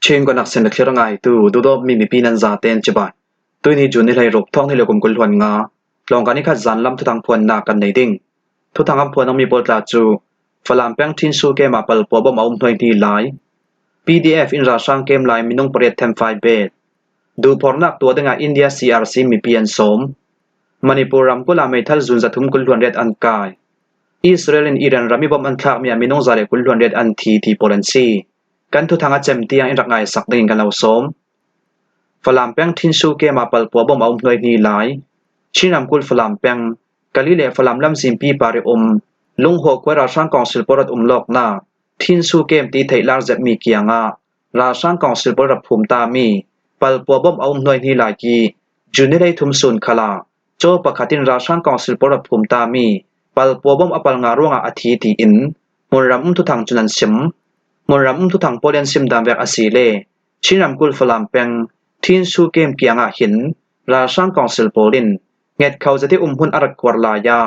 Cheng ko nak sen na khlera ngai tu du do mi pinan za ten chiba tu ni jun ni lai rop thong ni le kum kul hwan nga long ka ni kha zan lam thu thang phon na kan nei ding thu thang am phon mi bol tla chu falam peng thin su ke ma pal po bom aum thoi ti lai PDF in ra sang kem lai minong pret them 5 be du phornak tu denga India CRC mi pian som Manipur ram ko la mai thal zun za thum kul hwan ret an kai Israel in Iran rami bom an thak mi minong za le kul hwan ret an thi polan si kan thu thanga chem tiang in rak ngai sak ding kan lo som falam peng thin su ke ma pal po bom aum hnoi ni lai chinam kul falam peng kali le falam lam sim pi pare lung ho kwa ra sang council porat lok na thin su kem ti thailar zep mi kianga ra sang council porat phum ta mi pal po bom aum hnoi ni lai ki junilai thum sun khala cho pakhatin ra sang council porat phum ta mi pal po bom apal nga ronga athi ti in munram thu thang chunan sim Moram thu thang polen sim dam vek asile chinam kul falam peng thin su kem kianga hin la sang council polin nget khau jati hun arat kwar la ya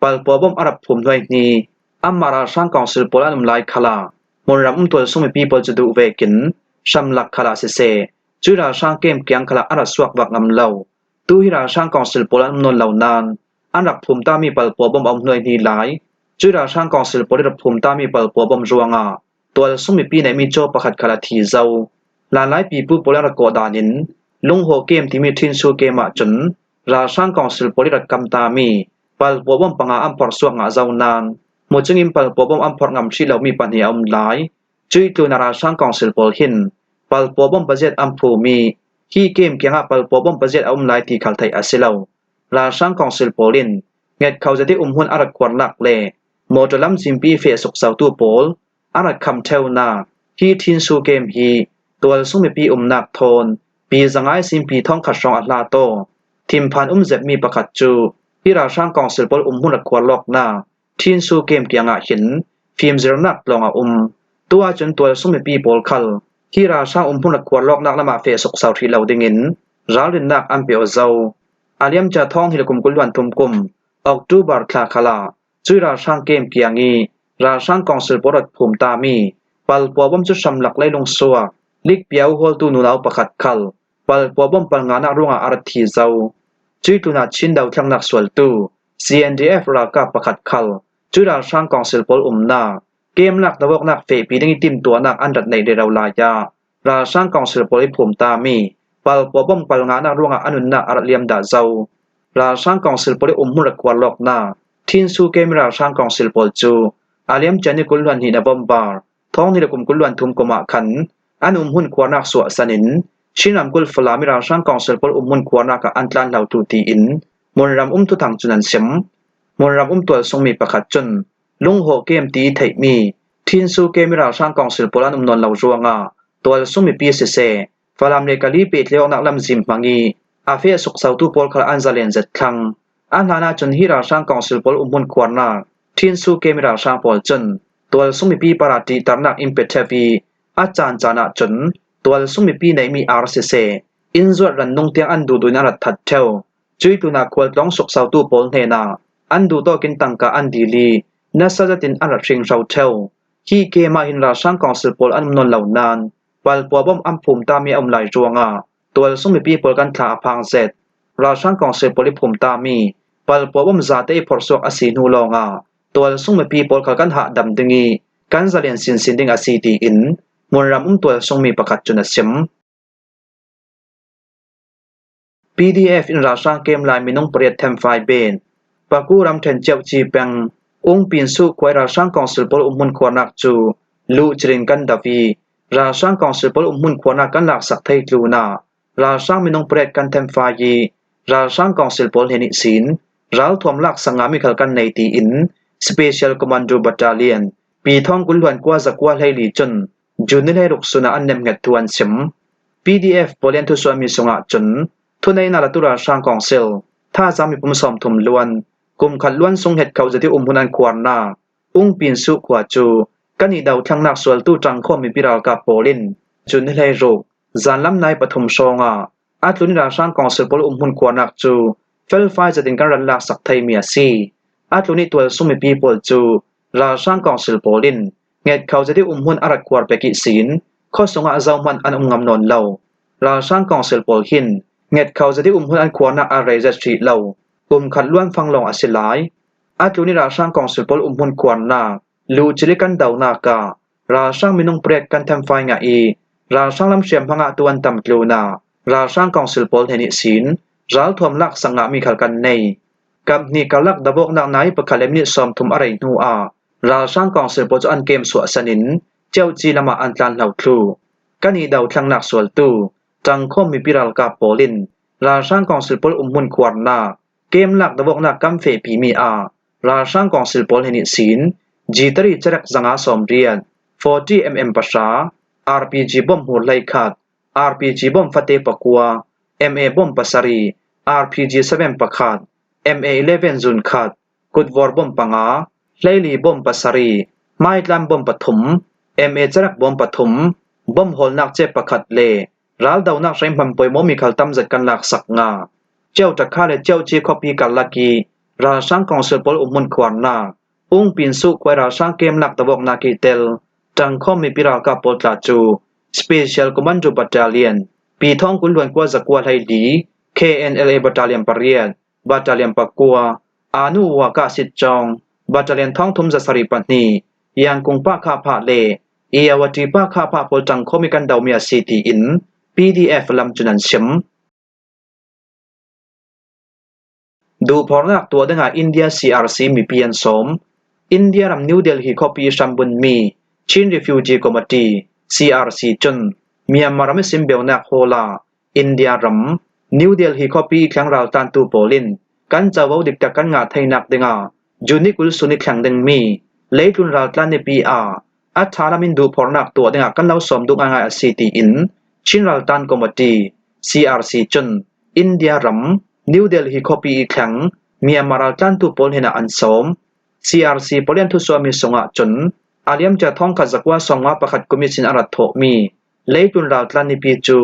pal pobom arab phum noi ni amara sang council polan lai khala moram tol sumi people judu vekin samlak khala se chura sang kem kyang khala ara swak wak ngam lo tu hira sang council polan non lo nan anak phum ta mi pal pobom om noi ni lai chura sang council polan phum ta mi pal pobom ruangaตัวสมิปีในมีโจประคัดคลาทีเจ้าลาหลายปีผู้โปลารกอดานินลุงโฮเกมที่มีทินสูเกมะจนราช่างกองสิลโปลิรักกำตามีปัลปวบมปังอาอัมพอร์สวงอาเจ้านานหมดจึงอิมปัลปวบมอัมพอร์งำชีเหล่ามีปัญหาอมหลายจุยตัวนาราช่างกองสิลโปลหินปัลปวบมประเจตอัมพูมีฮีเกมเกียงอาปัลปวบมประเจตอมหลายที่ขัลไทยอาศิเลาราช่างกองสิลโปลินเงดเขาจะที่หุ่นอารักควรหลักเล่โมจลัมซิมปีเฟสุกสาวตัวโปลอารักคำเทวนาฮีทินสูเกมฮีตัวสุมิปีนักโทนปีจังไอซิมปีท่องขัดรองอัลลาโตทีมพันเจ็บมีประคัดจูที่ราช่างกองสิลปอลหุ่นควรลอกนาทินสูเกมเกียงอาหินฟิล์มเจรนักลองตัวจนตัวสุมิปีโปลคัลที่ราช่างหุ่นควรลอกนักละมาเฟสุกสาวที่เหล่าดิ่งราลินนักอัมเปียวเจ้าอาเลียมจะท่องที่ละกุมกุลวันทุมกุมออกดูบาร์คลาคลาจุยราช่างเกมเกียงีราช่างกองสิลปอลภูมิตามีปัลปวบมจุสำลักไล่ลงสัวลิกเปียวโฮลตูนูนาวประคัดคัลปัลปวบมปัลงานารุ่งอารัตทีเจ้าจุยตุนาชินดาวทั้งนักสวลตู CNDF รากาประคัดคัลจุยราช่างกองสิลปอลนาเกมนักตะวกนักเฟปีดึงติมตัวนักอันดัดในเดราวลายาราช่างกองสิลปอลภูมิตามีปัลปวบมปัลงานารุ่งอานุนนาอารัตเลียมดาเจ้าราช่างกองสิลปอลมุรักควาลอกนาทินสูเกมราช่างกองสิลปอลจูอาเลียมจันนิกุลวันหินาบอมบาร์ท้องนี่ละกุมกุลวันทุมกมะขันอันหุ่นควานักสวสนินชินามกุลฟลามิราช่างกองเซลปอลหุ่นควานักอันตลันเหล่าตูตีอินมนรำทุทังจุนันเซมมนรำตัวทรงมีประคัดจนลุงโฮเกมตีไทมีทินสูเกมิราช่างกองเซลปอลนนนเหล่าจวงตัวทรงมีปีเสฟลามเลกาลีเปตเลวนักลำซิมมังีอาเฟสุกสาวตูปอลคาอันซาเลนเซตคังอันนานาจนฮิราช่างกองเซลปอลหุ่นควานักทินสูเกมิราช่างปอลจนตัวสุมิปีปาราติตารนักอิมเปเทวีอาจารย์จานะจนตัวสุมิปีในมีอาร์เซเซอินจวดรันนงเตียงอันดูดุนารัดทัดเทวจุยตุนาควลลองสุกสาวตูปอลเฮนาอันดูโตกินตังกาอันดีลีนัสจัตินอันรัดชิงเราเทวฮีเกมาหินราช่างกองสิลปอลอันนนเหล่านานปัลปัวบอมอัมภูมิตามีอมไหลจวงตัวสุมิปีปอลกันทาพังเซตราช่างกองสิลปอลภูมิตามีปัลปัวบอมซาเตพอร์สวกอสีนูลองตัวสุมปีปอลกันหาดำดึงีกันจะเลียนสินดิงอาซีตีอินมนรำตัวทรงมีประคัดจุนเซม PDF อินราช่างเกมไลน์มีน้องเปรียดเทมไฟเบนปากูรำเทนเจ้าจีเปงปีนสุควายราช่างกองสิลปอลมุนควานักจูลูจริงกันดาวีราช่างกองสิลปอลมุนควานักกันหลักสักไทยลูนาราช่างมีน้องเปรียดกันเทมไฟยีราช่างกองสิลปอลเฮนิสินราทวมหลักสังหามิขลกันในตีอินSpecial Commando Battalion ปีท่องกุลวันกว่าจักว่าให้ลีจนจุนให้รุกสุนาอันเนมเงตวันซิม PDF โปเลนทุสวามีสงะจนทุนในนาลตุราช่างกองเซลถ้าจามีปุ่มสอมทุมล้วนกุมขัดล้วนทรงเหตุเขาจะที่หุนันควรนาปีนสุขวาจูกันอีดาวทั้งนักสวลตู้จังข้อมีปิรากับโปลินจุนให้รุกจานลำนายปฐมชงอาตุนิราช่างกองเซลปอลหุนควรนักจูเฟลไฟจะถึงการรันลักสักไทยเมียซีอาตุนิตัวสุมิปีปอลจูราช่างกองสิลโปลินเงดเขาจะได้หุ่นอารักควรไปกิสิน ข้อสงะเจ้ามันอันงำนนเหล่าราช่างกองเซลปอลหินเงียดเขาจะที่หุ่นอันควรนักอะไรจะสตรีเหล่าขัดล้วนฟังลองอสิลายอาตุนิราช่างกองเซลปอลหุ่นควรนาลูจิลิกันดาวนาการาช่างมินุงเปรกกันทำไฟงาอีราช่างลำเชียมพังอาตวนตำกลูนาราช่างกองเซลปอลเฮนิสินรัลทวมลักสังะมีขัลกันในกับนี่กลักดบกนักนายประคาเลมิสอมทุมอะไรนัวราช่างกองเซลปอลอันเกมสวสนินเจ้าจีนมาอันตันเหล่าครูกันนี่ดาวทางนักสวลตูจังคมมีปิรัลกาโปลินราช่างกองเซลปอลหุ่นควรนาเกมลักดบกนักกัมเฟปีมีราช่างกองเซลปอลเฮนิสินจีตรีจรักสังอาสอมเรียน 40mm ภาษา RPG บอมหัวไหลขัด RPG บอมฟาเตปะกัว MA บอมปัสรี RPG 7ปะขัด MA 11 จุนขัดกุดวอร์บอมปังาไลลีบอมปัสรีไมต์ลัมบอมปฐม MA จรักบอมปฐมบอมหอลนักเจ็บปะขัดเลรัลดาวนักใช้พัมปอยมมีขัลตัมจัดกันหลักสักงาเจ้าตะคาและเจ้าจีคอปีกันลักกีราช่างกองเซลปอลมุนควรนาปินสุกไวราช่างเกมหลักตะบอกนากิเตลจังคอมมีปิราลกาโปลตาจู Special Commando Battalion ปีท้องกุลวนกว่าจักว่าไทยดี KNLA Battalion ปะเรียด Battalion ปะกัวอานุวากาสิทจอง Battalion ท้องทุมจะสริปัตนียังกุงปะคาพะเลเอียวติปะคาพะโปลจังคอมิกันดาวเมียซีตีอิน PDF ลำจุนันชิมดูพอนักตัวดังอินเดีย CRC มีเพียนสมอินเดียรำนิวเดลฮีคอปีชัมบุนมีชินรีฟิวจีคอมมิตี้ CRC จนเมียนมารำซิมเบลนักโฮลาอินเดียรำนิวเดลฮีคอปีครั้งราวตันตูโปลินกันจะว่าดิกตะกันงาไทยนักดึงจูนิกุลสุนิครั้งดึงมีเลตุนราวตันในปีอัฐารามินดูพอนักตัวดึงกันเล่าสมดุงงาซีตีอินชินราวตันคอมมิตี้ CRC จนอินเดียรำนิวเดลฮีคอปีครั้งเมียนมาราวตันตูโปลินอันสมCRC ปเลียนทุสวามีสงะจนอาเลียมจะท่องกัดจักว่าสงะประคัดกุมิสินอารัตโถมีเลตุนราวตลานิปีจู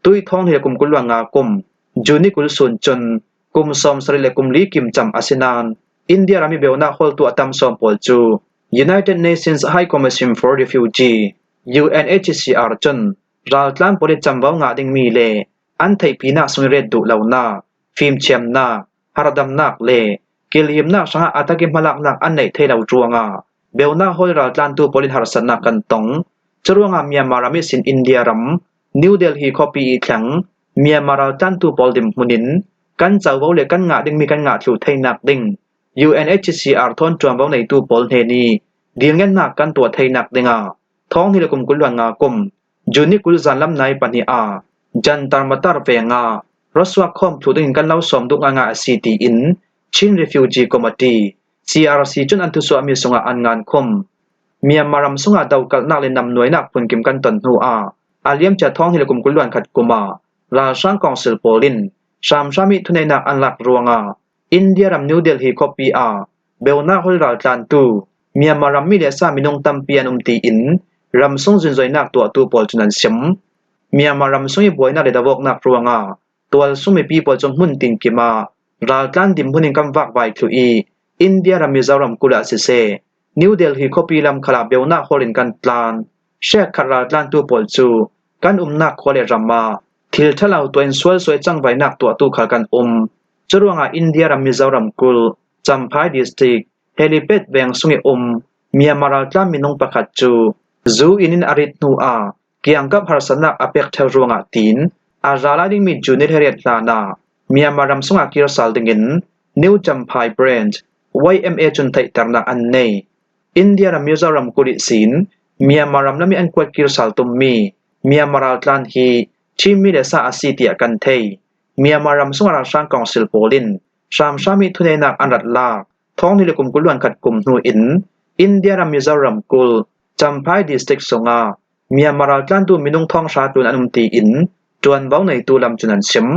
ตุยท่องเฮกุมกุลวงากุมจูนิกุลสุนจนกุมสอมสริเลกุมลีกิมจำอาสินานอินเดียรามีเบลนาโฮลตัวตัมสอมปอลจู United Nations High Commission for Refugee UNHCR จนราวตลานปลิจำว่างาดิงมีเลอันไทยปีนาสุนเรดดุเหล่านาฟิล์มเชียมนาฮารดัมนักเลกิลิมนักสังอาตะกิมลักนักอันไหนเทลาวจวงเบลนาฮอยราตลันตูปลินหารสนักกันตงจรวงเมียนมารามิสินอินเดียรัมนิวเดลฮีคอปีอีขังเมียนมาราตันตูปอลดิมมุนินกันเจ้าเวเลกันงาดิงมีกันงาถูไทยนักดิง UNHCR ทนจวงเวในตูปอลเฮนีเดียงเงินนักกันตัวไทยนักดิงท้องที่ละกุมกุลวงากุมจูนิกุลจันลำในปัญญาจันตารมาตารเวงารสวะคอมถูดิงกันเล่าสมดุงงาซีตีอินชินรีฟิวจีคอมมิตี้ CRC จนอันทุสวามีสงะอันงานคมเมียนมารำสงะดาวกัลนักเลนำหน่วยนักผลกิมกันตันหัวอาเลียมจะท้องที่ละกุมกุลวันขัดกุมาราช่างกองเซลโปลินชามชามิทุนในนักอันหลักรวงอินเดียรำนิวเดลฮีคอปีเบลนาฮอลราตลันตูเมียนมารำมิเลซามินงตัมเปียนตีอินรำสงจุนจอยนักตัวตูปอลจุนันเซมเมียนมารำสงยบวยนักเลดาวกนักรวงตัวสุมีปีปอลจงหุ่นติงกิมาราตลันดิมพุนิงกัมวักไวคลุอีอินเดียรามิซารัมกุลาซิเซนิวเดลฮีคอปีลัมคลาเบลนาโฮลินกันตลานเชคคาราตลันตูปอลจูกันนักโคเลรัมมาทิลทะลาวตัวอินสวยสวยจังไวนักตัวตูขัลกันจรวงอินเดียรามิซารัมกุลจัมพายดิสตริกเฮลิเปดแวงสุงิเมียมาราตลันมินงปะขัดจูซูอินินอาริตนูเกียงกับฮาร์สนักอเปกเทรวงตีนอาจาลาดิมิจูนิเฮเรตลานาเมียมารัมสงอากิรสัลดิงินนิวจัมพายแบรนด์ YMA จุนไทตรนักอันเนอินเดียรามิซารัมกุลิสินเมียมารัมนมีอันกวดกิรสัลตุมมีเมียมาราตลันฮีชิมิเลซาอาซิติอากันเทเมียมารัมสงอาราช่างกองซิลโปลินชามชามิทุนในนักอันรัดลากท้องที่ละกุมกุลวันขัดกุมนูอินเดียรามิซารัมกุลจัมพายดิสตริกสงาเมียมาราตลันตูมินุงท้องชาตุนอนุมตีอินจวนเบาในตูลำจุนันเชม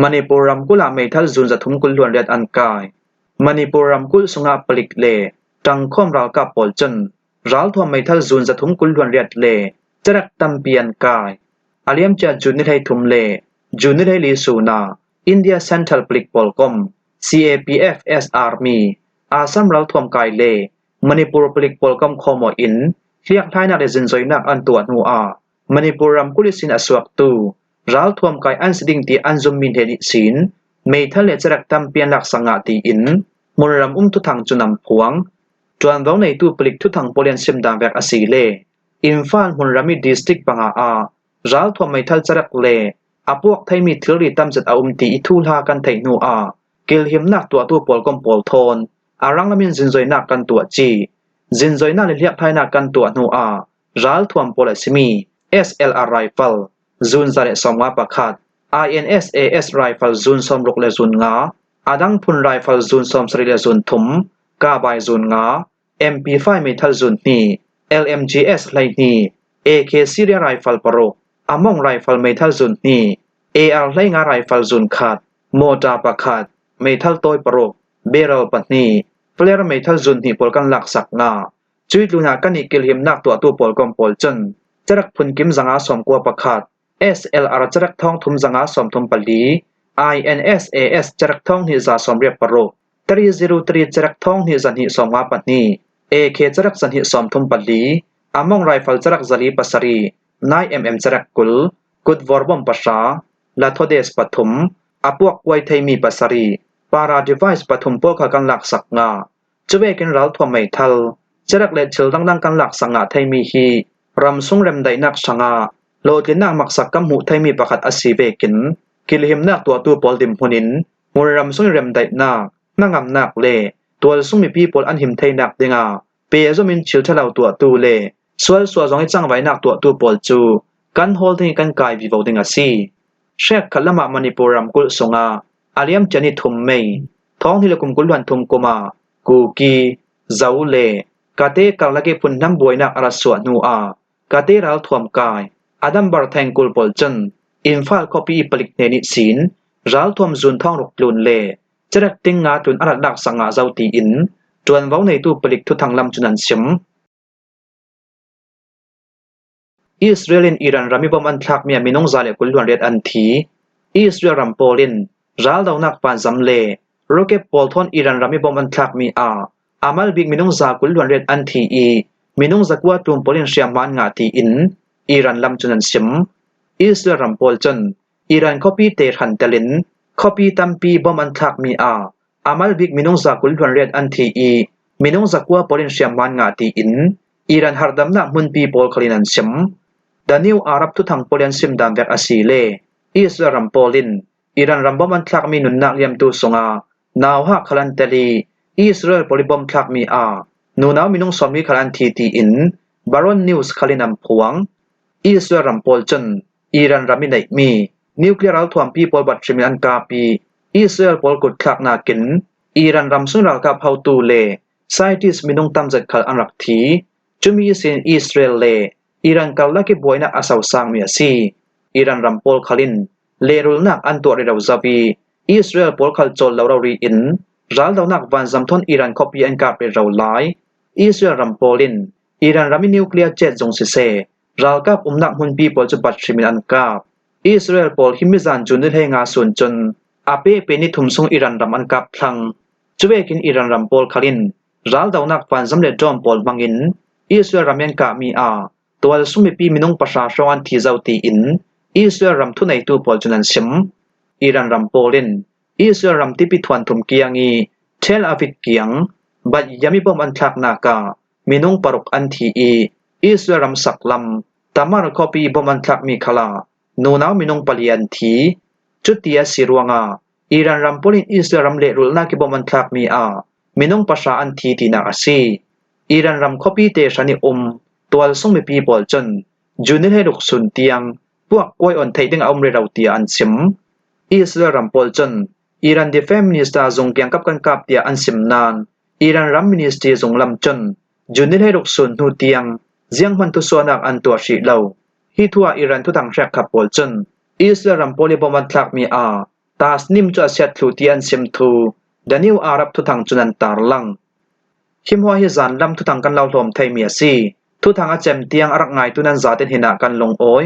มณีปุรัมกุลาเมทัลจุนจะทุมกุลล้วนเรียดอันกายมณีปุรัมกุลสงาปลิกเลจังคอมราวกับปอลจนรัลทวมเมทัลจุนจะทุมกุลล้วนเรียดเลจรักตัมเปียนกายอาเลียมจะจุนิไททุมเลจุนิไทลีสูนาอินเดียเซ็นทรัลปลิกปอลกอม CAPFS Army อาซัมรัลทวมกายเล มณีปุรปลิกปอลกำคอมอินเรียกท้ายนักเลจินซอยนักอันตัวนูอามณีปุรำกุลิสินอสวกตูราวทวมกายอันสดิงตีอันซุมมินเฮนิสินเมทัลเลจรักตัมเปียนหลักสังอาตีอินมุนรำทุทังจุนำพวงจวนวงในตู้ปลิกทุทังโปเลียนซิมดามแวกอสีเลอินฟานมุนรำมีดิสตริกปังราวทวมเมทัลจรักเลอพวกไทยมีเทอรีตัมจัดอาตีอิทูลากันไทยนูกิลหิมนักตัวตู้ปอลกอมปอลโทนอารังละมินจินซอยนักกันตัวจีจินซอยนักเลียกไทยนักกันตัวนูราวทวมโปลสิมี SLR rifle ซูนซาเลสองว่าประคัด INSAS rifle ซูนซอมลกเลซูนงาอาดังพุน rifle ซูนซอมสริเลซูนทุมกาบายซูนงา MP5 เมทัลซูนนี LMGS ไลนี AK Syria rifle ปรกอามอง rifle เมทัลซูนนี AR ไลงา rifle ซูนขัดโมตาประคัดเมทัลต้อยปรกเบรลปัตนีเฟลร์เมทัลซูนนีปอลกันหลักสักงาจุดลุนากันอีกิลหิมนักตัวตู้ปอลกอมปอลจนจรักพุนกิมสังอาสมกัวประคัด SLR จรักท้องทุมสังอาสมทุมปลี INSAS จรักท้องหิซาสมเรียบปรก303จรักท้องหิสันหิสมวาปัตนี AK จรักสันหิสมทุมปลีอามองไรเฟิลจรักซาลีปัสรี 9mm จรักกุดวอร์บอมปะชาลาโทเดสปฐุมอพวกไวไทมีปัสรีปาราดีไวส์ปฐุมพวกกันหลักสักงาจะเวกินราวทวมไม่ทัลจรักเลเชลดังกันหลักสังอาไทมีฮีรำซุงเรมไดนักสังอาโลกินนักมักสักกำหูไทมีประคัดอสีเวกินกิลหิมนักตัวตู้ปอลดิมพุนินมูรำซุงเรมไดนักนั่งอำนักเลตัวซุงมีปีปอลอันหิมไทนักดิงาเปียจมินชิลทะเลาตัวตู้เลส่วนจงให้จังไว้นักตัวตู้ปอลจูกันโฮลทิงกันกายวิวดิงาซีเชคขัลละมามณีปุรำกุลสงาอาเลียมจันิทุมเมย์ท้องที่ละกุมกุลวันทุมกุมากูกีเจ้าเลกาเตกัลละเกพุนน้ำบวยนักอารัสวนูกาเตราวทวมกายอดัมบาร์แทงกุลปอลจันอินฟาลคอปีปลิกเนนิสินราวทวมซุนท้องรุกลุนเลจรักติงงาตุนอารัดดักสังอาเจ้าตีอินจวนเว้าในตู้ปลิกทุทังลำจุนันซิมอิสราเอลอิรันรามิบอมอันทักเมียมินงซาเลกุลลวนเรียดอันทีอิสราเอลรัมโปลินราวดาวนักปานซัมเลโรเก็ตปอลทอนอิรันรามิบอมอันทักมีอามัลบิกมินงซากุลลวนเรียดอันทีมินงซักว่าตุมโปลินเชียมันงาตีอินอิรันลำจุนันซิมอิสราเอลรัมโปลจนอิรันคอปีเตหันเตลินคอปีตัมปีบอมอันทักมีอามัลบิกมินงซากุลลวนเรียดอันทีมินงซักว่าโปลินเชียมันงาตีอินอิรันฮาร์ดัมนักมุนปีปอลคลินันซิมดานิวอารับทุทังโปเลียนซิมดามแวกอาซีเลอิสราเอลรัมโปลินอิรันรัมบอมอันทักมีนุนนักเลียมตูสงานาวฮักคลันเตลีอิสราเอลโปลิบอมทักมีนูนาวมินงสอมีคลันทีตีอินบารอนนิวส์คลินัมพวงอิสราเอลรัมโปลจนอิรันรามินไดมีนิวเคลียร์รัลทวมปีปอลบัตรมิอันกาปีอิสราเอลปอลกุดคลักนากินอิรันรัมซุนรัลกับเฮาตูเลไซติสมินงตัมจัดคัลอันรักทีจุมีสินอิสราเอลเลอิรันกัลลักบวยนักอาสาวสังเมียซีอิรันรัมโปลคลินเลรุลนักอันตัวเรดาวซาบีอิสราเอลปอลคัลโจลลาวรีอินรัลดาวนักวันซัมทอนอิรันคอปีอันกาเปราวไลอิสราเอลรัมโปลินอิรันรามินิวเคลียร์เจ็ดจงเซรัลกับนักมุนปีปอลจุบัตรมิอันกาอิสราเอลปอลฮิมิซันจุนเฮงาสุนจนอาเปเปนิทุมซุงอิรันรัมอันกับพลังจุเวกินอิรันรัมโปลคลินรัลดาวนักวันซัมเลจอมปอลมังอินอิสราเอลรามิอันกามีตัวสุมิปีมินงประชาชนที่เจ้าตีอินอิสราเอลรัมทุนในตัวปอลจุนันซิมอิรันรัมโปลินอิสราเอลรัมติปิทวันทุมเกียงีเทลอาวิดเกียงบัดยามิบอมอันทักนากามินงปรกอันทีอิสราเอลรัมสักลัมตามารคอปีบอมอันทักมีขลานูนาวมินงปลีอันทีจุดที่สิรวงอิรันรัมโปลินอิสราเอลรัมเลรุลนักบอมอันทักมีมินงประชาอันทีที่นักซีอิรันรัมคอปีเตชันิตัวส่งมีปีปอลจนจูนิลให้ลุกสุนเตียงพวกกวยอ่อนไทยดึงเอาเมราวเตียอันซิมอิสราเอลรัมโปลจนอิรันเดฟเมมินิสตาจงเกียงกับกันกับเตียอันซิมนานอิรันรัมมินิสตรีจงลำจนจูนิลให้ลุกสุนนูเตียงเจียงพันธุสวนักอันตัวชีเลาฮิทัวอิรันทุตังแรกขับปอลจนอิสราเอลรัมโปลิบอมันทักมีตาสนิมจะเสียดลูเตียอันซิมทูดานิวอารับทุตังจุนันตาร์ลังหิมหัวฮิซันลำทุตังกันเล่าลมไทยเมียซีทุทางอาเจมเตียงอรักไงตุนันซาเตนหินากันลงโอย